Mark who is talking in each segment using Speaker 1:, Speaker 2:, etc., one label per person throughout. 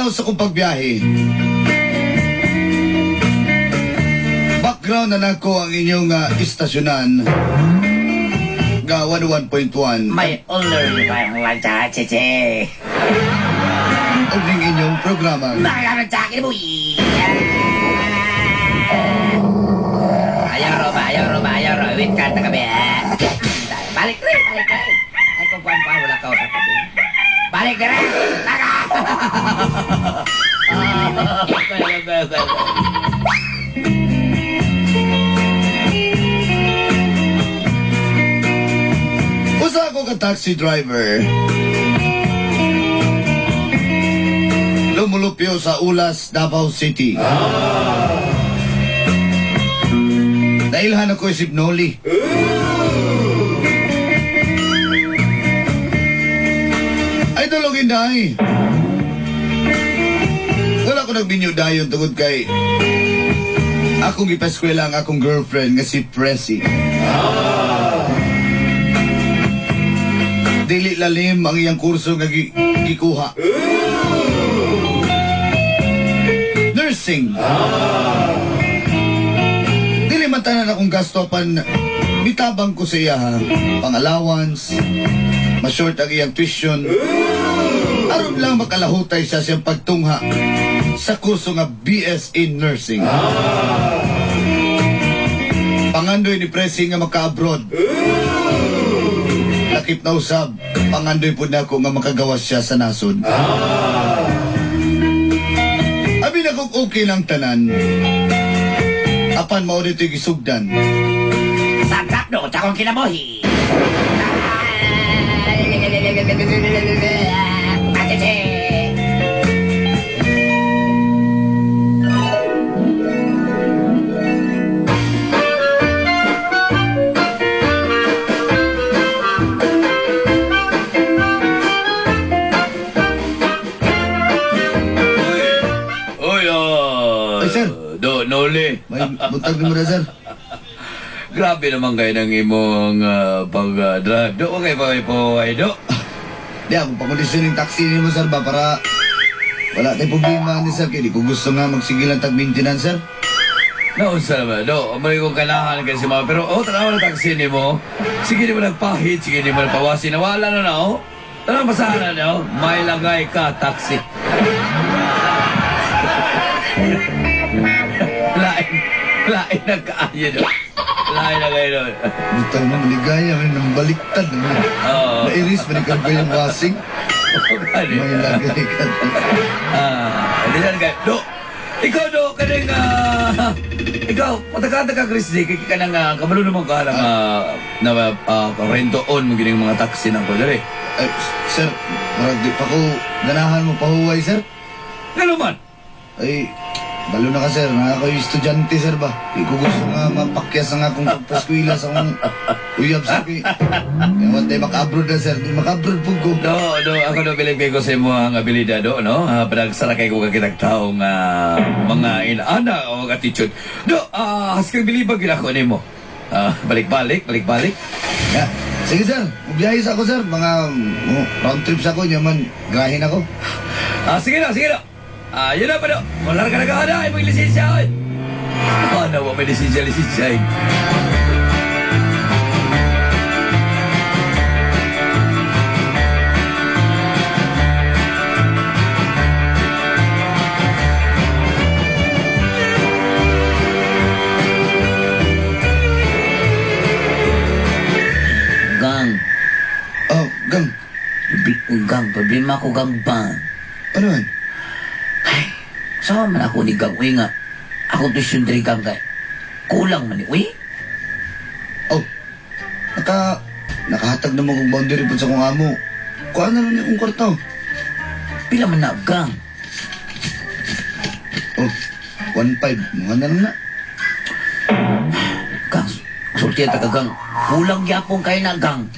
Speaker 1: Sa kong pagbiyahe. Background na nako ang inyong istasyonan nga 101.1.
Speaker 2: May older pa yung lancha, cheche.
Speaker 1: Ang inyong programa.
Speaker 2: Ayaw roba. Wait ka na kami. Balik rin. Ay, kung kuhan wala ka o balik na rin. Taka!
Speaker 1: Usa ako ka taxi driver. Lumulupyo sa Ulas, Davao City. Nailhan ako isip Noli. Ay, tulogin dahi. Wala ko nagbinyo dayon tungod kay akong ipaskwela ang akong girlfriend nga si Pressy. Dili lalim ang iyang kurso nga gikuha. Nursing. Dili man tanan akong gasto pan bitabang ko sa iya ha. Pang allowance, ma-short ang iyang tuition. Aron lang makalahutay siya siyang pagtungha sa kurso nga BS in Nursing. Pangandoy ni Pressy nga maka-abroad. Lakip na usab, pangandoy po na ako nga makagawas siya sa nasod. Abi na kung okay lang tanan. Apan maunit yung isugdan.
Speaker 2: Sagap no, takong kinabuhi.
Speaker 3: Noli.
Speaker 1: May butag ni mo na, sir.
Speaker 3: Grabe naman kayo ng imong pag-drive. Do, okay pa kayo po, ay do.
Speaker 1: Di ako pakondisyon yung taxi ni mo, sir, ba, para wala tayong problema ni sir. Kaya di ko gusto nga magsigilan tag-maintenance, sir.
Speaker 3: Naunsa naman, do. May kong kanahan kasi mga, pero tanawa na taxi ni mo. Sige di mo nagpahit, sige di mo nagpawasin. Nawala na na, oh. Tanang basahan na, oh. May lagay ka, taxi. Lain na kaayo doon. Lain na kayo doon.
Speaker 1: Butang mo, maligaya, may nang baliktad. Nairis, manikag ko yung wasing. May lagay ka.
Speaker 3: Hindi na kayo. Do, ikaw do, kanang, ikaw, patakanta ka, Chris D, ka nang, kabalo naman ka na rento on mo gining mga taxi ng ko, dali.
Speaker 1: Sir, marag di pa ko ganahan mo pahuway, sir.
Speaker 3: Ano man?
Speaker 1: Ay, balo na ka, sir. Nga ako yung estudyante, sir ba? Di ko gusto nga mapakyas nga akong pagpaskwila sa akong uyab, sir. Kaya tayo maka-abroad na, sir. Di maka-abroad po ko.
Speaker 3: Do, ako do bilibig ko sa imo ang abilidad, do, no? Panagsara ko kakitag taong mga inaana o attitude. Do, haskang bilibag yun ako nimo. Balik-balik.
Speaker 1: Yeah. Sige, sir. Magbiyahe sa ako, sir. Mga round trips ako. Yaman, gahin ako.
Speaker 3: Sige na. Yun na pa do. Wala ka nagkakada. Ay, mag-lisensya. Ano ba may lisensya?
Speaker 2: Gang, problema ko gang ba?
Speaker 1: Ano man?
Speaker 2: Ay, saan man ako ni Gang? Uy nga, ako tuition diri Gang kay. Kulang man ni, uy?
Speaker 1: Oh, nakahatag naman kong boundary po sa kong amo. Kuha na lang niya kong kwarto.
Speaker 3: Pila man na gang.
Speaker 1: Oh, 1.5. Mga na lang na.
Speaker 3: Gang, sulti ta ka gang. Kulang gyapon kay na gang.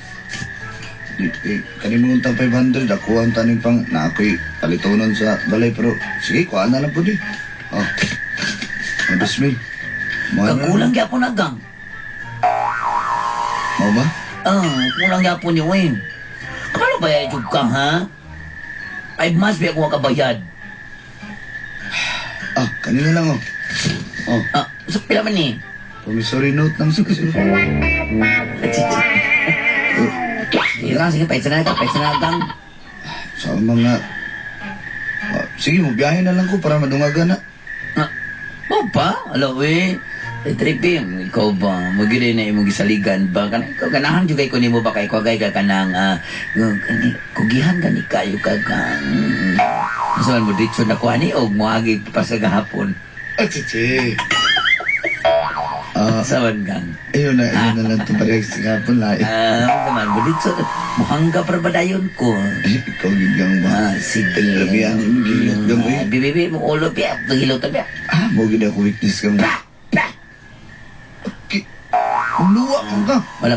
Speaker 1: Kanimungan tang 500. Ako ang tanin pang na ako'y palitonon sa balay. Pero sige, kuhaan na lang po di. Oh, mabis mil.
Speaker 3: Gang kulang gyapon na gang.
Speaker 1: Mau ba?
Speaker 3: Kulang gyapon ni Wayne. Kapalo bayad yung gang ha? 5 months ba ako makabayad?
Speaker 1: Kanina lang oh. Oh,
Speaker 3: So pila man ni?
Speaker 1: promissory note lang sa kasi.
Speaker 3: Sige lang, sige, pahit sa na gang.
Speaker 1: Sa mga... sige, magbiyahe na lang ko para madungagan na.
Speaker 3: O pa? Alo, Tripim, ikaw ba? Magiging na imong gisaligan ba? Ikaw ganahan juga ko nimo ba kay ko kay ka kanang kugihan gani kayo kagang. Saan mo dito na kuani og moagi pa sa gahapon.
Speaker 1: Chichi.
Speaker 3: Saan gang?
Speaker 1: Ayun na lang ito parehas sa kapon lahat.
Speaker 3: Naman mo dito muhangga para badayon ko.
Speaker 1: Ikaw gigang ba?
Speaker 3: Sige.
Speaker 1: Labi ang gilot gamay.
Speaker 3: Bibi mo ulo piya, tagilot piya.
Speaker 1: Mo gina ko weakness ka mo. Luwa ka.
Speaker 3: Wala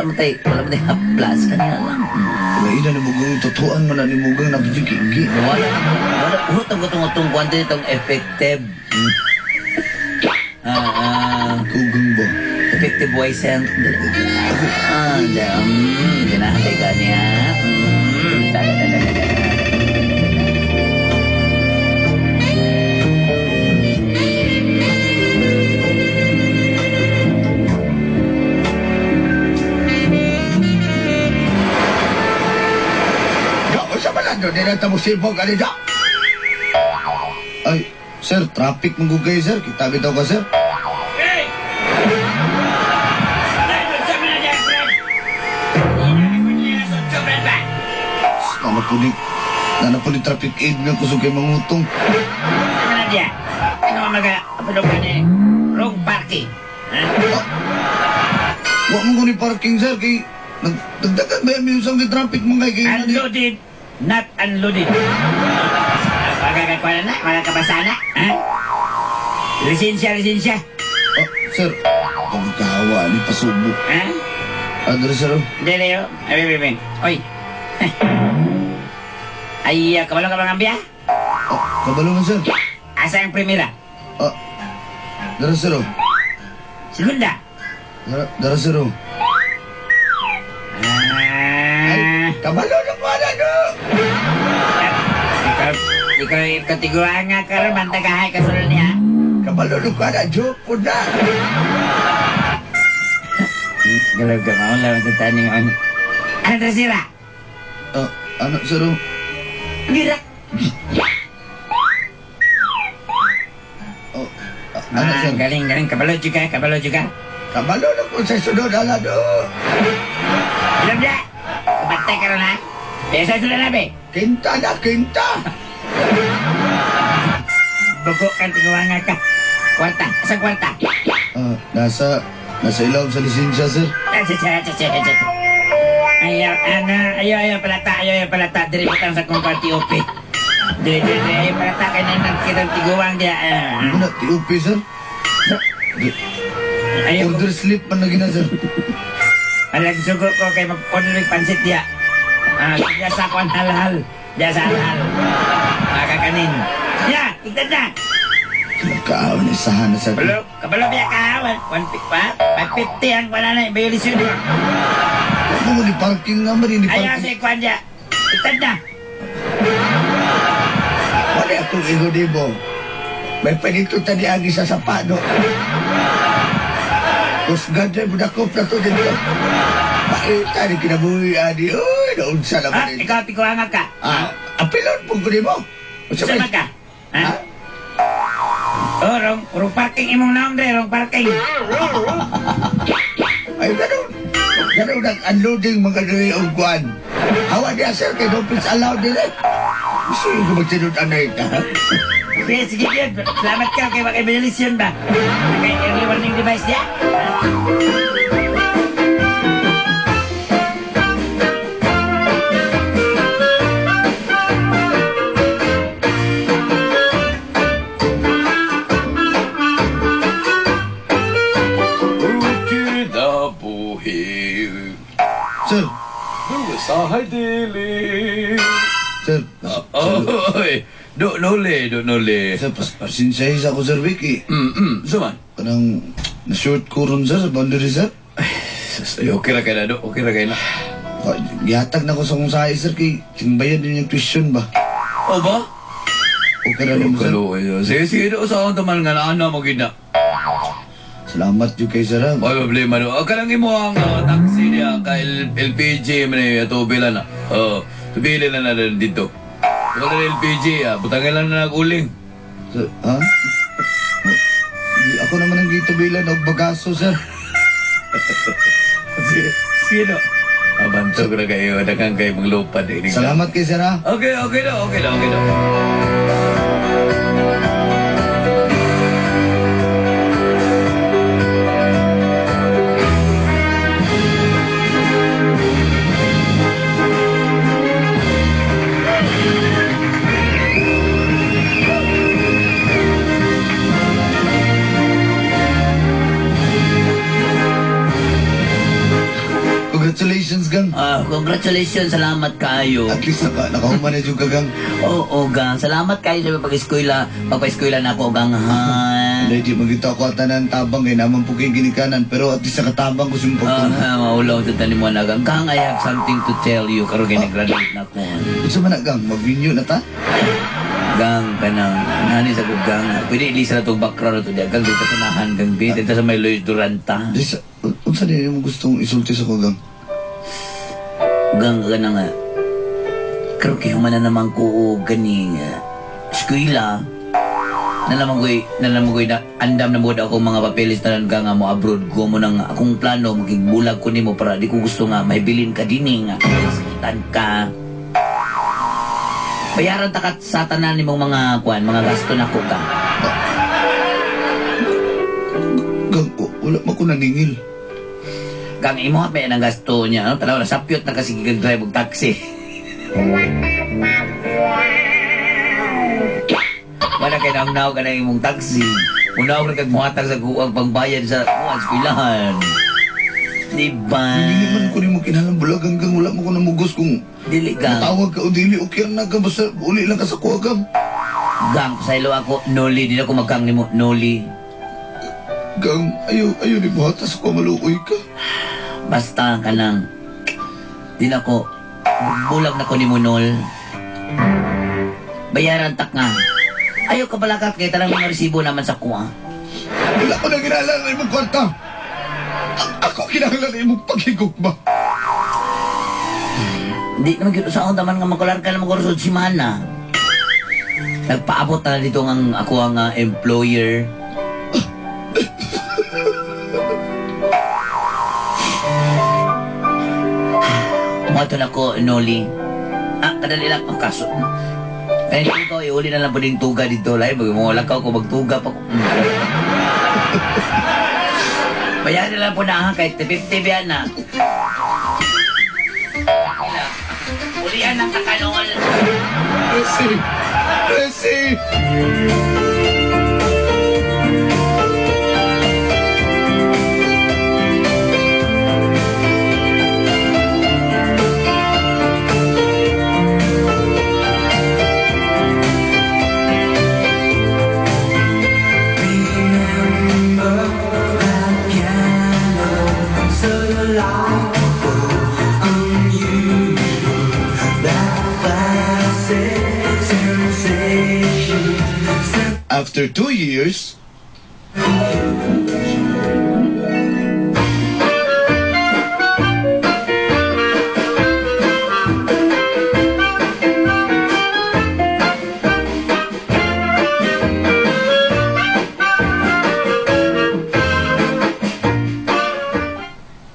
Speaker 3: mo tayo haplas kanina lang.
Speaker 1: Laina ni Mugang, totoan mo na ni Mugang na pagkiki.
Speaker 3: Wala, utong kuwante itong effective.
Speaker 1: Kugang ba?
Speaker 3: Effective voice and... Ganahatay ka niya.
Speaker 1: Doon nila tamo sibog ali da. Ay, sir, traffic manggugay, sir. Kita bitaw ka, sir.
Speaker 2: Hey!
Speaker 1: Nana po ni traffic aid nga kusog kay mangutong.
Speaker 2: Sama na dia. Ano ang wrong parking.
Speaker 1: Wa mo ni parking, sir, kay nagdagan ba yung usang kay traffic mga kay
Speaker 2: Unloaded, not unloaded. Pagkakakuha na, makakabasa na. Lisensya.
Speaker 1: Sir, pagkahawa ni pasubo. Adre, sir.
Speaker 2: Dele yo. Ay. Oy. Ay, kabalo ka bang ambiya?
Speaker 1: Kabalo man, sir.
Speaker 2: Asa ang primera?
Speaker 1: Dara, sir.
Speaker 2: Segunda?
Speaker 1: Dara, sir. Kabalo ng wala, no?
Speaker 2: Ikaw yung katiguan nga ka rin, mantagahay ka sulod niya.
Speaker 1: Kabalo ng wala, joke po na.
Speaker 2: Galab ka maun lang sa taning on. Ano na sira?
Speaker 1: Ano, sir?
Speaker 2: Gira.
Speaker 1: Ano, sir?
Speaker 2: Galing. Kabalo juga.
Speaker 1: Kabalo ng po sa sunod, ala, no?
Speaker 2: Alam niya? Kapatay ka rin, ha? Pesa sudah na, be?
Speaker 1: Kinta.
Speaker 2: Buko kan tiguan nga ka. Kwarta. Asang kwarta?
Speaker 1: Nasa ilaw sa lisensya, sir.
Speaker 2: Ayaw palata. Diri butang sa kong party opi. Diri, ayaw palata. Kaya nang kitang tiguan dia.
Speaker 1: Ano na, TOP, sir?
Speaker 2: Ayaw ko.
Speaker 1: Order slip man na gina, sir.
Speaker 2: Alang sugo ko kay mag-order ng pansit dia. Diya sa kwan halal. Makakanin. Ya, tignan na.
Speaker 1: Nagkaawan na isahan na, sir.
Speaker 2: Kabalo biya kahawan. 550 ang wala na. Bayolisyon mo.
Speaker 1: Ano mo, ni parking nga man, ni
Speaker 2: Ayaw
Speaker 1: parking.
Speaker 2: sa kwan dia. Tignan na.
Speaker 1: Wala akong ego, Debo. May panito tadi agi sa sapado. Tapos ganda mo dakop na to dito. Pakita ni kinabuhi, Adi. Uy, naunsa naman ito.
Speaker 2: Ikaw tikuangan ka.
Speaker 1: Apilon po ko, Debo.
Speaker 2: Sama ka. Rong parking imong naong dre, rong parking.
Speaker 1: Ay, ganun. Ganun ang unloading mga dali ang kuwan. Hawa niya, sir, kay Dopins allowed din eh. Gusto yung magsinod anay ka, ha?
Speaker 2: Sige, yun. Salamat ka kay makibilisyon ba? Kay early warning device niya.
Speaker 3: Ay, dili.
Speaker 1: Sir,
Speaker 3: Oy, do noli.
Speaker 1: sir, pasensya ako, Sir Vicky.
Speaker 3: Suman.
Speaker 1: Parang na-short ko ron, sir, sa boundary, sir.
Speaker 3: Okay ra kay na, do. Okay ra kay na.
Speaker 1: Gihatag na ko sa kong sahay, sir, kay tingbayan din yung tuition ba?
Speaker 3: O ba?
Speaker 1: Okay ra naman, sir.
Speaker 3: Kaluoy. Sige, do. Sa akong taman nga na, ano mo gina.
Speaker 1: Salamat yung kay sir, ha.
Speaker 3: Ay, problema do. Kanang imo ang taxi niya, ka LPG, man tubila na. Tubila na dito. Wala na LPG, butangin lang na naguling.
Speaker 1: Sir, ha? Ako naman ang gito bilan og bagaso, sir.
Speaker 3: Sino? Abantog na kayo, dagang kayo maglupad.
Speaker 1: Salamat kay sir, ha.
Speaker 3: Okay daw.
Speaker 1: Congratulations, gang.
Speaker 2: Congratulations, salamat kayo.
Speaker 1: At least nakahuman na yung gagang.
Speaker 2: Oo, gang. Salamat kayo sa pag-eskwela. Pagpa-eskwela na ako, gang.
Speaker 1: Hindi, di magita ko at ng tabang kay naman po kayong ginikanan. Pero at least nakatabang ko sa mga pagtungan.
Speaker 2: Maulaw sa tanim mo na, gang. Gang, I have something to tell you. Karoon kayo nag-graduate na ako.
Speaker 1: Ito man na, gang. Mag-renew na ta?
Speaker 2: Gang, kanang nani sa kong gang. Pwede ilisa na itong background na ito. Gang, dito sa nahan, gang. Dito sa may Luis Duranta.
Speaker 1: Unsa din yung gustong isulti sa ko, gang?
Speaker 2: Gang, gana nga. Karoon kayo man na naman ko ganing eskwela. Na naman ko'y na andam na mo ako mga papeles na nga nga mo abroad ko mo nang akong plano maging bulag ko nimo para di ko gusto nga may bilin ka dini nga sakitan ka. Bayaran takat sa tanan nimong mga gasto na ko ka.
Speaker 1: Gang, wala mo ko naningil.
Speaker 2: Gang imo pa ang gasto niya, no? Tanaw na sapyot na kasi gig-drive og taxi. Wala kay naw ka na imong taxi. Unaw ra kag muhatag sa kuwang pangbayad sa kuwang eskwelahan. Diba?
Speaker 1: Hindi man ko rin mo kinalang bulag hanggang wala mo ko namugos kung
Speaker 2: Dili gang.
Speaker 1: matawag ka o dili. Okay na ka, basta uli lang ka sa kuha, gang.
Speaker 2: Gang, saylo ako, Noli. Di na ako magkang nimo, Noli.
Speaker 1: Gang, ayaw ni buhata sa kuha maluoy ka.
Speaker 2: Basta ka nang. Di na ko, bulag na ko ni mo, Nol. Bayaran tak nga. Ayaw ka balakat kaya talang mga resibo naman sa kuha.
Speaker 1: Wala ko na kinahanglan na imong kwarta. Ako kinahanglan na imong paghigog ba?
Speaker 2: Hindi naman gito sa akong taman nga makular ka na makurusod si Mana. Nagpaabot na dito ng ako ang employer. Umato na ko, Noli. Kadali lang ang kaso. Kaya hindi ko, iuli na lang po din tuga dito. Lai, mag-lakaw ko, magtuga pa ko. Bayan na lang po na ha, kahit 50 biyan na. Ulian ng kakanol.
Speaker 1: Presi! After 2 years,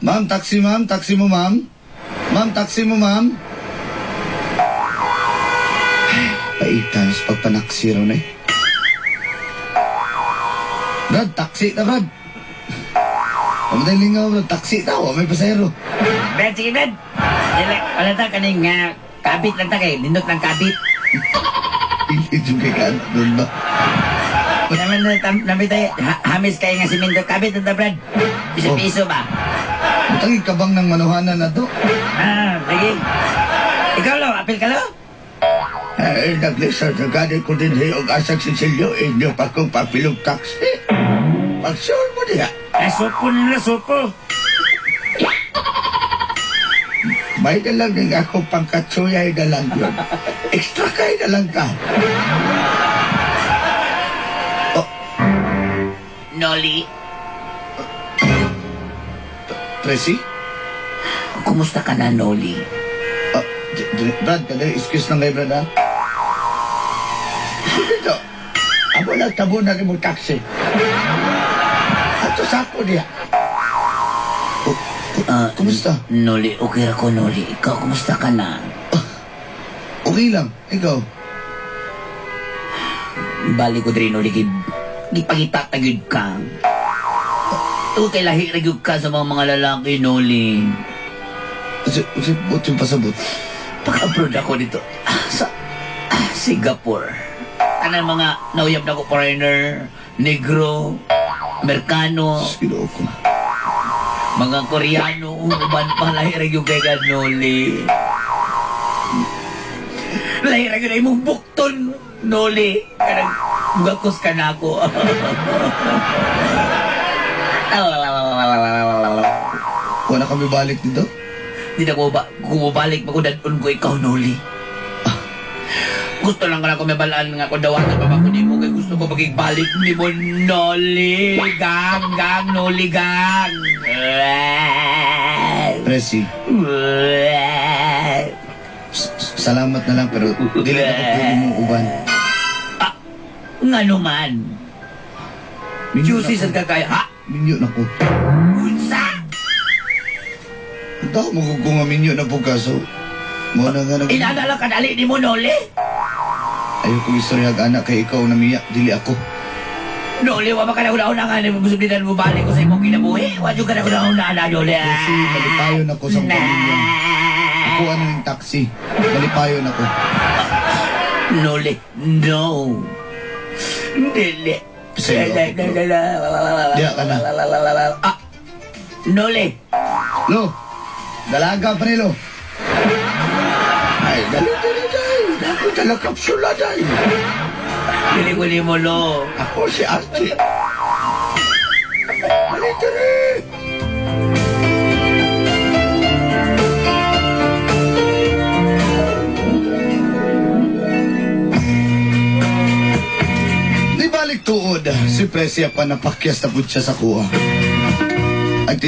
Speaker 1: Ma'am, taxi ma'am, taxi mo ma'am. Ma'am, taxi mo ma'am. Paitan sa pagpanaksi raw na eh. Brad, taxi na Brad. Ang lingaw Brad, taxi daw, may pasayro.
Speaker 2: Brad, sige Brad. Wala ta kaning kabit lang ta kay, lindot ng kabit.
Speaker 1: Ito kay ka doon ba?
Speaker 2: Naman namin tayo, hamis kayo nga simento. Kabit lang ta Brad. Piso-piso ba?
Speaker 1: Butang ikabang ng manuhanan na to.
Speaker 2: Sige. Ikaw lang, apil ka lang?
Speaker 1: Nag-listen na gani ko din yung asang Cecilio, inyo pa kong papilong taxi. Pagsuon mo niya.
Speaker 2: Nasupo na nasupo.
Speaker 1: May dalang din ako pangkatsuyay na lang yun. Extra kay na lang ka.
Speaker 2: Noli,
Speaker 1: Tracy?
Speaker 2: kumusta ka na, Noli?
Speaker 1: Brad, kadali, excuse lang kayo, Brad, ha? Dito, amo lang tabo na rin mo taxi. Ato sa ako niya. Kumusta?
Speaker 2: Noli, okay ra ko, Noli. Ikaw, kumusta ka na?
Speaker 1: Okay lang, ikaw.
Speaker 2: Balik ko din, Noli, gipagita tagid ka. Okay, lahi ragyog ka sa mga lalaki, Noli.
Speaker 1: Buti yung pasabot.
Speaker 2: Pag-abroad ako dito sa Singapore. Tanan mga nauyab na ko foreigner, negro, Amerikano,
Speaker 1: Sino ko?
Speaker 2: mga Koreano, uban pa lahi ragyog kay Noli. Lahi ragyog na imong bukton, Noli. Kanang bugakos ka na ako.
Speaker 1: Kung na kami balik dito?
Speaker 2: Di na ko kumabalik pa ko dadun ko ikaw, Noli. Gusto lang ka na kumabalaan nga ko dawagan pa ko ni mo kay gusto ko magbalik ni mo, Noli. Gang, Noli, gang.
Speaker 1: Presi, salamat na lang pero dili na ko pwede mong uban.
Speaker 2: Nga naman. Juicy sa kakaya, ha?
Speaker 1: Minyo na ko.
Speaker 2: Unsa?
Speaker 1: Daw mo kung nga minyo na po kaso. Mo na nga nag...
Speaker 2: Inadala ka dali ni mo, Noli.
Speaker 1: Ayaw kong istorya anak kay ikaw na miya, dili ako.
Speaker 2: Noli, wa ba ka na una nga na musublitan mo balik ko sa imong kinabuhi? Wa ka na una, Noli.
Speaker 1: Kasi malipayon ako sa pamilya. Ako ano yung taxi. Malipayon ako.
Speaker 2: Noli, no. Dili.
Speaker 1: Sige, okay, bro. Diya ka na.
Speaker 2: Ah, Noli.
Speaker 1: Lo, dalaga pa nilo. Ay, dali. Ako dala kapsula dahil.
Speaker 2: Dili mo, lo.
Speaker 1: Ako si Archie. Dali. Di balik tuod, si Presia pa napakyas na po siya sa kuha. Ang